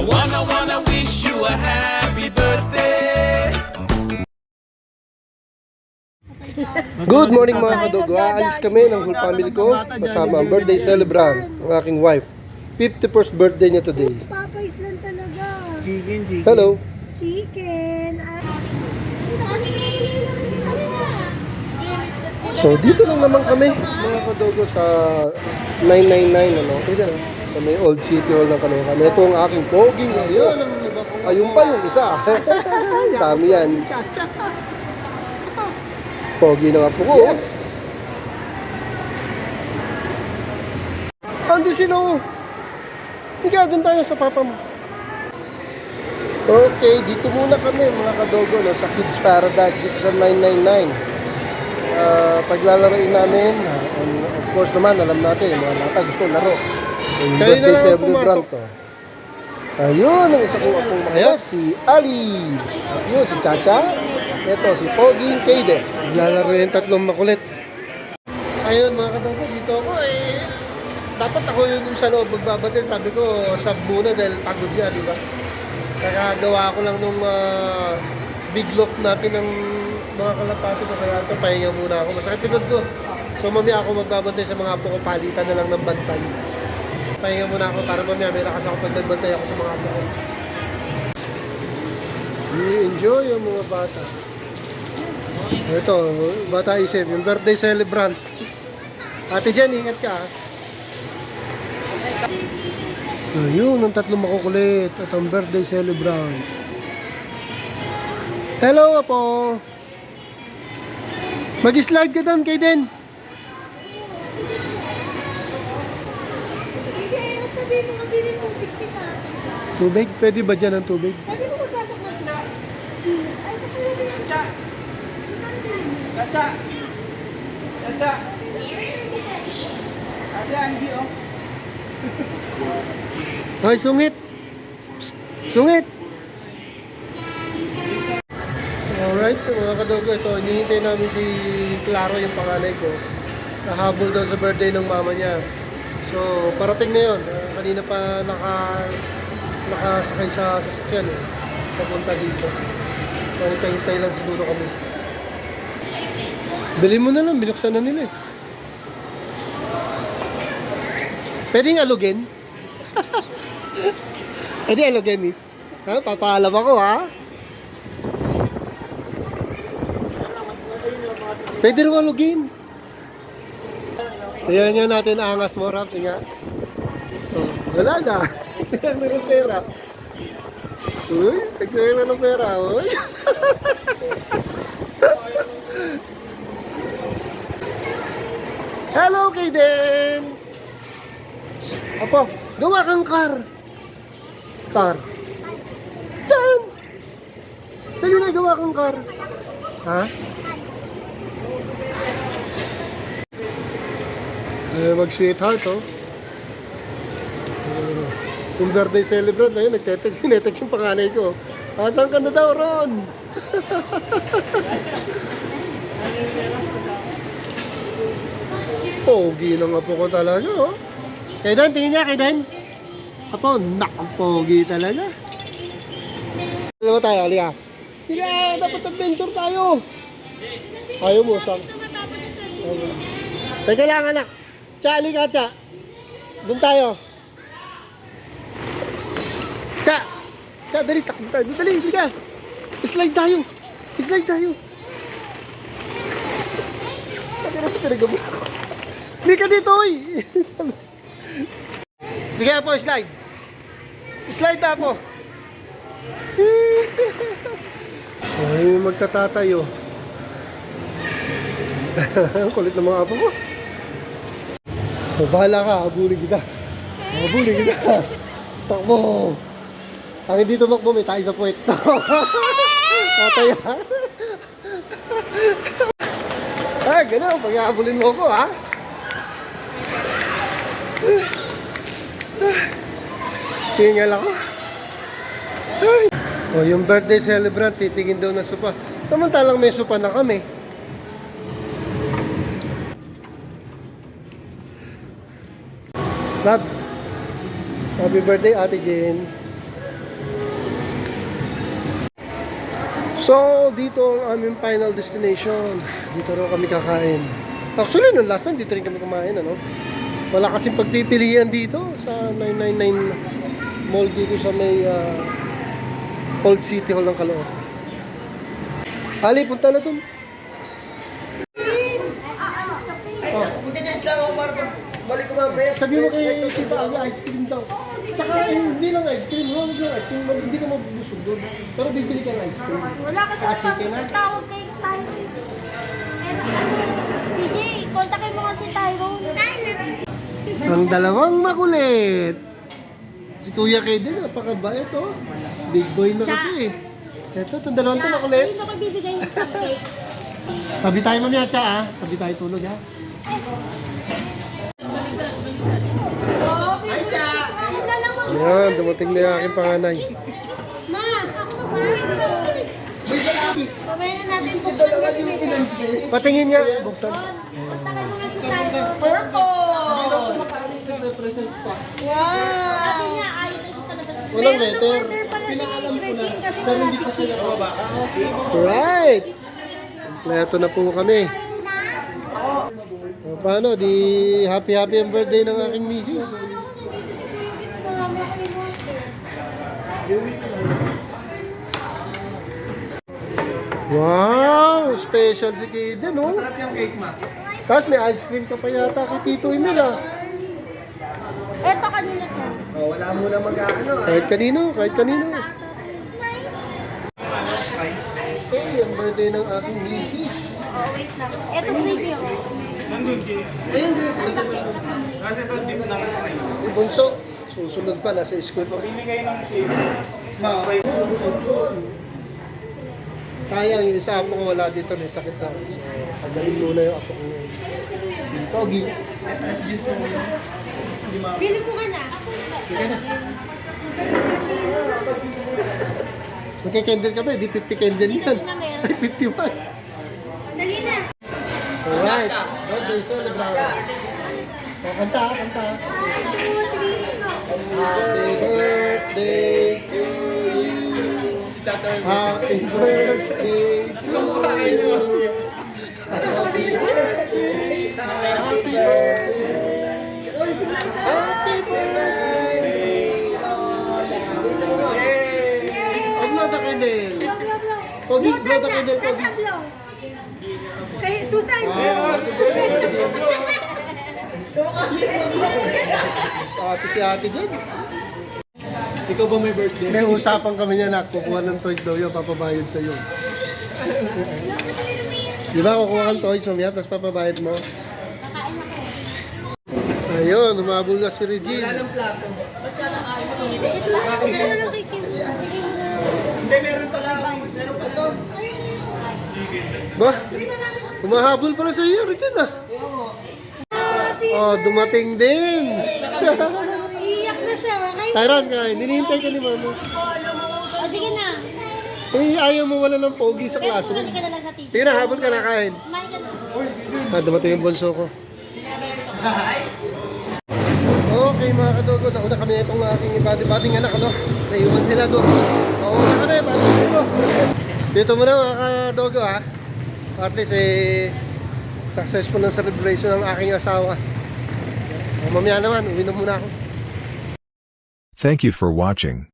wanna wish you a happy birthday. Good morning mga kadogo. Aalis kami ng whole family ko kasama ang birthday celebrant, ang aking wife. 51st birthday niya today. Papayos lang talaga. Chicken. Hello. Chicken. So dito lang naman kami mga kadogo sa 999 ano. Dito na. Sa may Old City Hall ng Caloocan. Ito ang aking poging ngayon. Ayun pa yung isa. Dami yan. Pogi na nga po ko. Yes! Andun sila oh. Higa, doon tayo sa papa mo. Okay, dito muna kami mga kadogo no, sa Kids Paradise dito sa 999. Paglalaroin namin, of course naman, alam natin, mga bata gusto laro. Yung Kayo na birthday lang celebrant pumasok. to. Ayun, ang isa kong apong makas, si Ali. Yun, si Chacha. Ito, si Pogi Kaden. Lalaro yung tatlong makulit. Ayun mga kadogo, dito ako eh. Dapat ako yun sa loob magbabate. Sabi ko, sub muna dahil pagod yan, di ba? Kakagawa ko lang nung big loft natin ng mga kalapati ko. Kaya ito, pahinga muna ako. Masakit tinod ko. So mamaya ako magbabantay sa mga apo ko. Palitan na lang ng bantan. Pahinga muna ako para mamaya may lakas ako pag nagbantay ako sa mga apo ko. I-enjoy yung mga bata. Ito, bata isip, yung birthday celebrant. Ate Jen, ingat ka. Ayun, ang tatlong makukulit at ang birthday celebrant. Hello, Apo. Mag-slide ka doon, Kaden. Kasi sabihin mo nga bilhin tubig si Chacha. Tubig? Pwede ba dyan ang tubig? Pwede mo magpasok ng vlog? Ay, kapag Chacha! Chacha! Chacha! Ate, hindi oh. Ay, sungit. Psst, sungit. Alright, mga kadogo, ito, hinihintay namin si Claro, yung panganay ko. Nahabol daw sa birthday ng mama niya. So, parating na yun. Kanina pa nakasakay sa sasakyan eh. Papunta dito. Hintay lang siguro kami. Bili mo na lang, binuksan na nila eh. Pwedeng alugin? Pwede alugin, miss. Ha? Papaalam ako, ha? Pwede rin alugin. Tingnan nyo natin angas mo, Raps. Nga. Oh, wala na. Tignan mo ng pera. Uy, tignan mo ng pera. Uy. Hello, Kaden! Apo, gawa kang car. Car. Diyan! Dali na, gawa kang car. Ha? Mag-sweetheart, oh. Yung birthday celebrant na yun, sinetext yung panganay ko. Saan ka na daw, Ron? Pogi na nga po ko talaga, oh. Kaidan, tingin niya, Kaidan. Apo, pogi talaga. Alam mo tayo, Alia. Higa, dapat adventure tayo. Ayaw mo, Sam. Teka lang, anak. Cha, halika, Cha. Doon tayo. Cha! Cha, dali, takbo tayo. Dali, halika. Slide tayo. Slide tayo. Pinagabi ako. Halika dito, oy. Sige, Apo, slide. Slide na, Apo. Ay, magtatatayo. Ang kulit ng mga apo ko. Bahala ka, habulin kita. Habulin kita. Takbo. Ang hindi tumakbo, may tayo sa puwet. Tataya. Ay, gano'n. Pag-habulin mo ko, ha? Hingal ako. Ay. O, yung birthday celebrant, titingin daw ng sopa. Samantalang may sopa na kami. Love, happy birthday, Ate Jen. So, dito ang aming final destination. Dito raw kami kakain. Actually, nung last time, dito rin kami kumain, ano? Wala kasing pagpipilian dito sa 999 Mall dito sa may Old City Hall ng Caloocan. Ali, punta na dun. Oh. Sabi mo kay Tita Ali, ice cream daw. Tsaka hindi lang ice cream, huwag lang ice cream, hindi ka mabubusog doon. Pero bibili ka ng ice cream. Wala kasi Saka chicken na. tawag kay Tyrone. CJ, kontakin mo nga si Tyrone. Ang dalawang makulit. Si Kuya Kaden, napakabait oh. Big boy na kasi eh. Ito, itong dalawang to makulit. Hindi ko bibigay yung cake. Tabi tayo mamaya, Cha ah. Tabi tayo tulog ha. Isa lang mag- Ayan, dumating na yung aking panganay. Ma, ako mag-uwi. Mamaya na natin buksan kasi. Patingin nga. Buksan. Kontakin mo nga si Tyrone. Wow! Sabi niya, ayaw na siya talaga si Walang letter. Order pala si Regine kasi wala si Chico. Alright. Kompleto na po kami. O, paano? Di happy ang birthday ng aking misis. Ako nandito si Kuya Kits, marami ako in-order. Wow! Special si Kaden, no? Masarap yung cake, ma. Tapos may ice cream ka pa yata kay Tito Emil, ah. Eto kanina to. Kahit kanino. Okay, ang birthday ng aking misis. Oh, wait lang. Eto preview. Ayun, si Bunso. Susunod pa, nasa school pa. Sayang, yung isa apo ko wala dito, may sakit na. So, pagaling muna yung apo ko. Si Sogi. Bili mo ka na. Magkikendel ka ba? Di 50 candle yan. Ay, 51. Dali na. Alright. Birthday celebrate. O, kanta. 1, 2, 3, go. Happy birthday to you. Happy birthday to you. Happy birthday. Happy birthday. Happy birthday. Blow the candle. Blow, blow, blow. Pogi, Blow, blow the Chacha. candle, Pogi. Chacha, blow. Kay Susan. Happy Happy si ate dyan. Ikaw ba may birthday? May usapan kami niya na kukuha ng toys daw yun, papabayad sa iyo. Di ba kukuha kang toys mamaya, tapos papabayad mo? Kakain ako. Ayun, humabol na si Regine. plato. Ito na lang kay Kim. Hindi, meron pala. Meron pa to. Ba? Humahabol pala sa iyo, Regine ah. Oh, dumating din. Iiyak na siya. Okay? Tyron, kain. Ninihintay ka ni mama. O sige na. Eh, ayaw mo wala ng pogi sa Pero classroom. bumalik ka na lang sa teacher. Sige na, habol ka na kain. Kumain ka na. Dumating yung bunso ko. Okay mga kadogo, nauna kami itong aking bati-bating anak, ano? Naiwan sila doon. Mauna kami, bati ko. Dito muna mga kadogo ha. At least successful ng celebration ng aking asawa. Mamaya naman, uwi na muna ako. Thank you for watching.